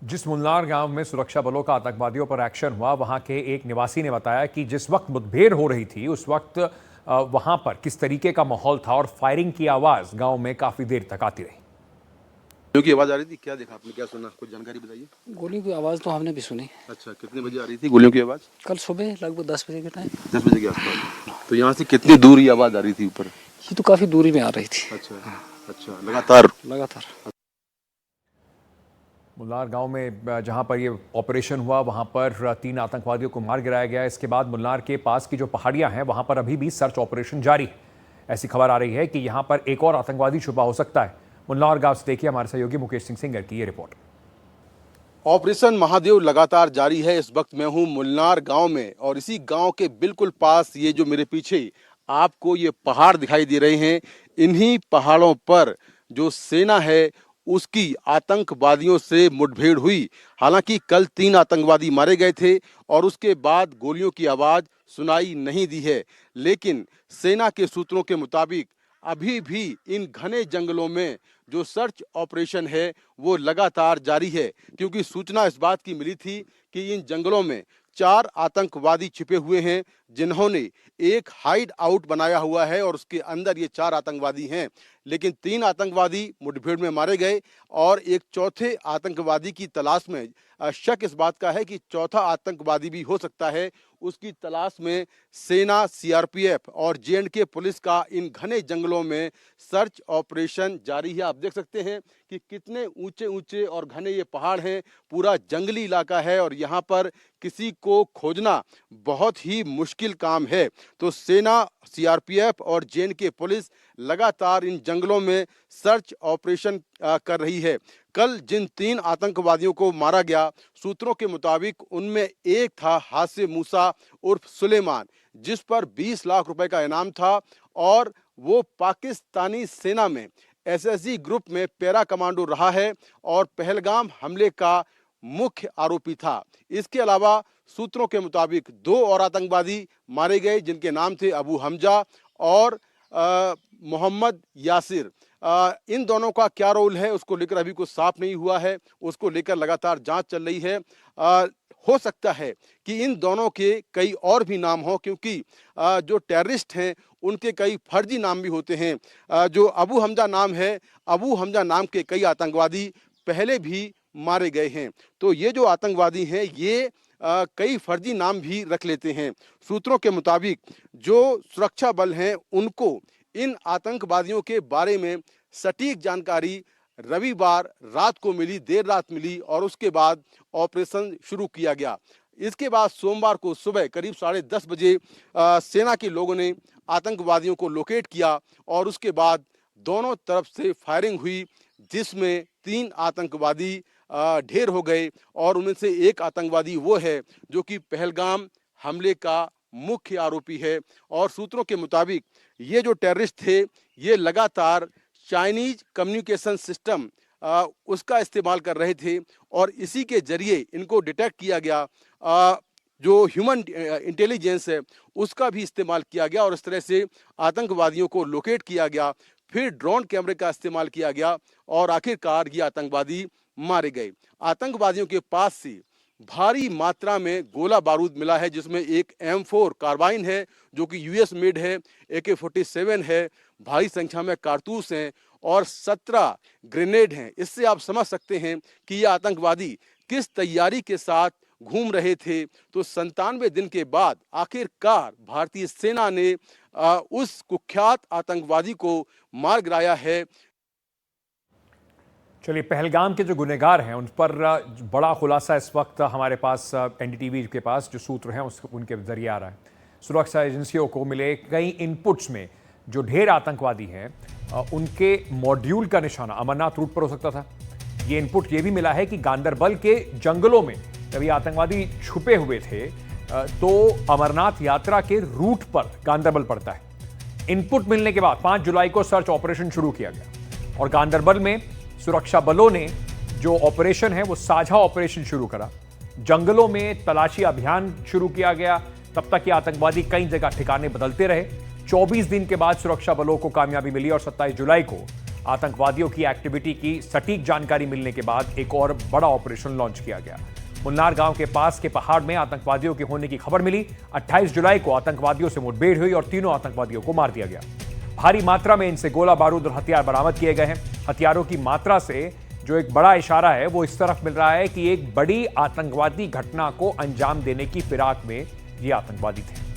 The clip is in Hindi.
जिस मुन्नार गांव में सुरक्षा बलों का आतंकवादियों पर एक्शन हुआ, वहां के एक निवासी ने बताया कि जिस वक्त मुठभेड़ हो रही थी उस वक्त वहां पर किस तरीके का माहौल था और फायरिंग की आवाज गांव में काफी देर तक आती रही। गोलियों की आवाज आ रही थी, क्या देखा आपने, क्या सुना, कुछ जानकारी बताइए। गोलियों की आवाज़ तो हमने भी सुनी। अच्छा, कितने बजे आ रही थी गोलियों की आवाज? कल सुबह लगभग 10 बजे के टाइम। 10 बजे के आसपास। तो यहाँ से कितनी दूर ये आवाज आ रही थी ऊपर? ये तो काफ़ी दूरी में आ रही थी। अच्छा अच्छा, लगातार लगातार। मुन्नार गांव में जहां पर ये ऑपरेशन हुआ वहां पर 3 आतंकवादियों को मार गिराया गया। इसके बाद मुन्नार के पास की जो पहाड़ियां हैं वहां पर अभी भी सर्च ऑपरेशन जारी है। ऐसी खबर आ रही है कि यहां पर एक और आतंकवादी छुपा हो सकता है। मुन्नार गांव से देखिए हमारे सहयोगी मुकेश सिंह सिंगर की ये रिपोर्ट। ऑपरेशन महादेव लगातार जारी है। इस वक्त मैं हूँ मुन्नार गांव में और इसी गांव के बिल्कुल पास ये जो मेरे पीछे आपको ये पहाड़ दिखाई दे रहे हैं, इन्हीं पहाड़ों पर जो सेना है उसकी आतंकवादियों से मुठभेड़ हुई। हालांकि कल 3 आतंकवादी मारे गए थे और उसके बाद गोलियों की आवाज सुनाई नहीं दी है, लेकिन सेना के सूत्रों के मुताबिक अभी भी इन घने जंगलों में जो सर्च ऑपरेशन है वो लगातार जारी है, क्योंकि सूचना इस बात की मिली थी कि इन जंगलों में 4 आतंकवादी छिपे हुए हैं, जिन्होंने एक हाइड आउट बनाया हुआ है और उसके अंदर ये 4 आतंकवादी हैं। लेकिन 3 आतंकवादी मुठभेड़ में मारे गए और एक चौथे आतंकवादी की तलाश में शक इस बात का है कि चौथा आतंकवादी भी हो सकता है। उसकी तलाश में सेना, सीआरपीएफ और जेएंडके पुलिस का इन घने जंगलों में सर्च ऑपरेशन जारी है। आप देख सकते हैं कि कितने ऊंचे ऊंचे और घने ये पहाड़ हैं, पूरा जंगली इलाका है और यहाँ पर किसी को खोजना बहुत ही मुश्किल काम है। तो सेना, सीआरपीएफ और जेएंडके पुलिस लगातार इन जंगलों में सर्च ऑपरेशन कर रही है। कल जिन 3 आतंकवादियों को मारा गया, सूत्रों के मुताबिक उनमें एक था हासिम मूसा उर्फ सुलेमान, जिस पर 20 लाख रुपए का इनाम था और वो पाकिस्तानी सेना में एसएसजी ग्रुप में पैरा कमांडो रहा है और पहलगाम हमले का मुख्य आरोपी था। इसके अलावा सूत्रों के मुताबिक 2 और आतंकवादी मारे गए, जिनके नाम थे अबू हमजा और मोहम्मद यासिर। इन दोनों का क्या रोल है उसको लेकर अभी कुछ साफ नहीं हुआ है, उसको लेकर लगातार जांच चल रही है। हो सकता है कि इन दोनों के कई और भी नाम हो, क्योंकि जो टेररिस्ट हैं उनके कई फर्जी नाम भी होते हैं। जो अबू हमजा नाम है, अबू हमजा नाम के कई आतंकवादी पहले भी मारे गए हैं। तो ये जो आतंकवादी हैं ये कई फर्जी नाम भी रख लेते हैं। सूत्रों के मुताबिक जो सुरक्षा बल हैं उनको इन आतंकवादियों के बारे में सटीक जानकारी रविवार रात को मिली, देर रात मिली और उसके बाद ऑपरेशन शुरू किया गया। इसके बाद सोमवार को सुबह करीब 10:30 बजे सेना के लोगों ने आतंकवादियों को लोकेट किया और उसके बाद दोनों तरफ से फायरिंग हुई, जिसमें 3 आतंकवादी ढेर हो गए और उनमें से एक आतंकवादी वो है जो कि पहलगाम हमले का मुख्य आरोपी है। और सूत्रों के मुताबिक ये जो टेररिस्ट थे ये लगातार चाइनीज कम्युनिकेशन सिस्टम उसका इस्तेमाल कर रहे थे और इसी के जरिए इनको डिटेक्ट किया गया। जो ह्यूमन इंटेलिजेंस है उसका भी इस्तेमाल किया गया और इस तरह से आतंकवादियों को लोकेट किया गया। फिर ड्रोन कैमरे का इस्तेमाल किया गया और आखिरकार ये आतंकवादी मारे गए। आतंकवादियों के पास से भारी मात्रा में गोला बारूद मिला है, जिसमें एक M4 कार्बाइन है जो कि यूएस मेड है, AK-47 है, भारी संख्या में कारतूस हैं और 17 ग्रेनेड हैं। इससे आप समझ सकते हैं कि ये आतंकवादी किस तैयारी के साथ घूम रहे थे। तो 97 दिन के बाद आखिरकार भारतीय सेना ने उस कुख्यात आतंकवादी को मार गिराया है। चलिए, पहलगाम के जो गुनहगार हैं उन पर बड़ा खुलासा इस वक्त हमारे पास एनडीटीवी के पास जो सूत्र हैं उनके जरिए आ रहा है। सुरक्षा एजेंसियों को मिले कई इनपुट्स में जो ढेर आतंकवादी हैं उनके मॉड्यूल का निशाना अमरनाथ रूट पर हो सकता था। ये इनपुट ये भी मिला है कि गांदरबल के जंगलों में जब ये आतंकवादी छुपे हुए थे तो अमरनाथ यात्रा के रूट पर गांदरबल पड़ता है। इनपुट मिलने के बाद 5 जुलाई को सर्च ऑपरेशन शुरू किया गया और गांदरबल में सुरक्षा बलों ने जो ऑपरेशन है वो साझा ऑपरेशन शुरू करा। जंगलों में तलाशी अभियान शुरू किया गया। तब तक ये आतंकवादी कई जगह ठिकाने बदलते रहे। 24 दिन के बाद सुरक्षा बलों को कामयाबी मिली और 27 जुलाई को आतंकवादियों की एक्टिविटी की सटीक जानकारी मिलने के बाद एक और बड़ा ऑपरेशन लॉन्च किया गया। मुन्नार गांव के पास के पहाड़ में आतंकवादियों के होने की खबर मिली। 28 जुलाई को आतंकवादियों से मुठभेड़ हुई और तीनों आतंकवादियों को मार दिया गया। भारी मात्रा में इनसे गोला बारूद और हथियार बरामद किए गए हैं। हथियारों की मात्रा से जो एक बड़ा इशारा है वो इस तरफ मिल रहा है कि एक बड़ी आतंकवादी घटना को अंजाम देने की फिराक में ये आतंकवादी थे।